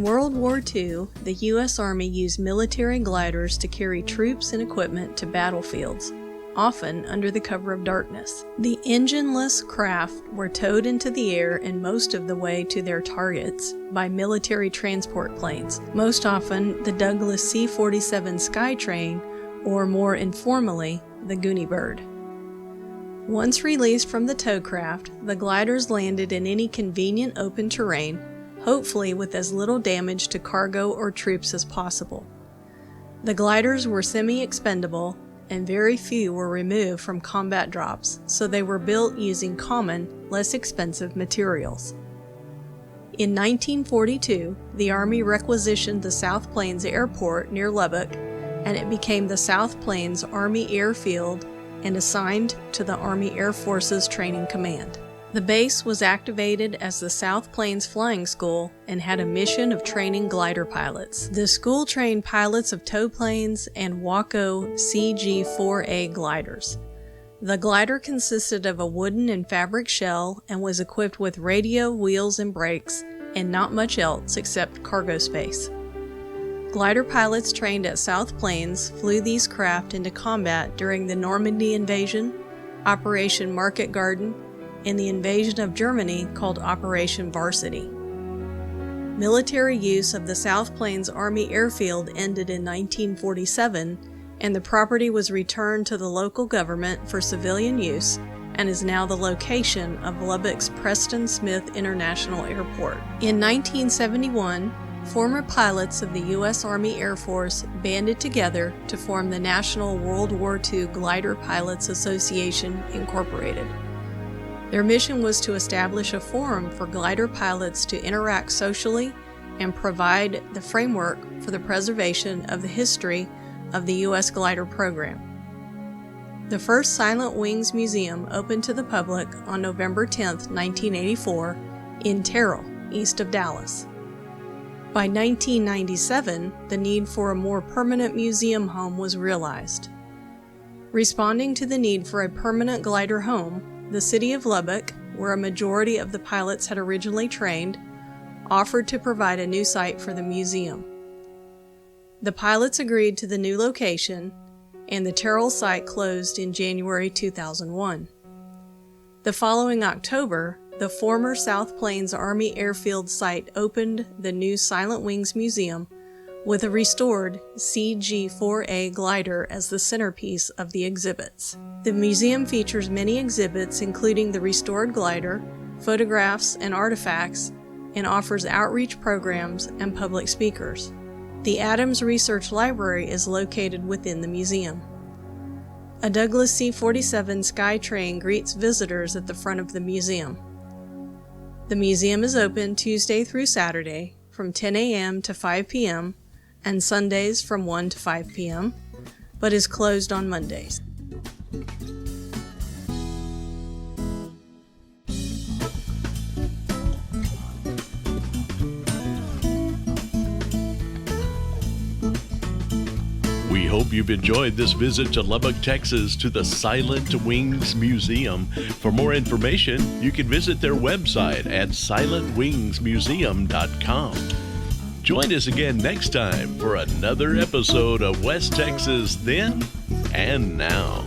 World War II, the U.S. Army used military gliders to carry troops and equipment to battlefields, often under the cover of darkness. The engineless craft were towed into the air and most of the way to their targets by military transport planes, most often the Douglas C-47 Skytrain, or more informally, the Goonie Bird. Once released from the towcraft, the gliders landed in any convenient open terrain, hopefully with as little damage to cargo or troops as possible. The gliders were semi-expendable, and very few were removed from combat drops, so they were built using common, less expensive materials. In 1942, the Army requisitioned the South Plains Airport near Lubbock, and it became the South Plains Army Airfield and assigned to the Army Air Forces Training Command. The base was activated as the South Plains Flying School and had a mission of training glider pilots. The school trained pilots of tow planes and Waco CG-4A gliders. The glider consisted of a wooden and fabric shell and was equipped with radio, wheels, and brakes, and not much else except cargo space. Glider pilots trained at South Plains flew these craft into combat during the Normandy invasion, Operation Market Garden, and the invasion of Germany called Operation Varsity. Military use of the South Plains Army Airfield ended in 1947, and the property was returned to the local government for civilian use and is now the location of Lubbock's Preston Smith International Airport. In 1971, former pilots of the U.S. Army Air Force banded together to form the National World War II Glider Pilots Association, Incorporated. Their mission was to establish a forum for glider pilots to interact socially and provide the framework for the preservation of the history of the U.S. glider program. The first Silent Wings Museum opened to the public on November 10, 1984, in Terrell, east of Dallas. By 1997, the need for a more permanent museum home was realized. Responding to the need for a permanent glider home, the city of Lubbock, where a majority of the pilots had originally trained, offered to provide a new site for the museum. The pilots agreed to the new location, and the Terrell site closed in January 2001. The following October, the former South Plains Army Airfield site opened the new Silent Wings Museum with a restored CG-4A glider as the centerpiece of the exhibits. The museum features many exhibits including the restored glider, photographs, and artifacts, and offers outreach programs and public speakers. The Adams Research Library is located within the museum. A Douglas C-47 Skytrain greets visitors at the front of the museum. The museum is open Tuesday through Saturday from 10 a.m. to 5 p.m. and Sundays from 1 to 5 p.m., but is closed on Mondays. We hope you've enjoyed this visit to Lubbock, Texas to the Silent Wings Museum. For more information, you can visit their website at SilentWingsMuseum.com. Join us again next time for another episode of West Texas Then and Now.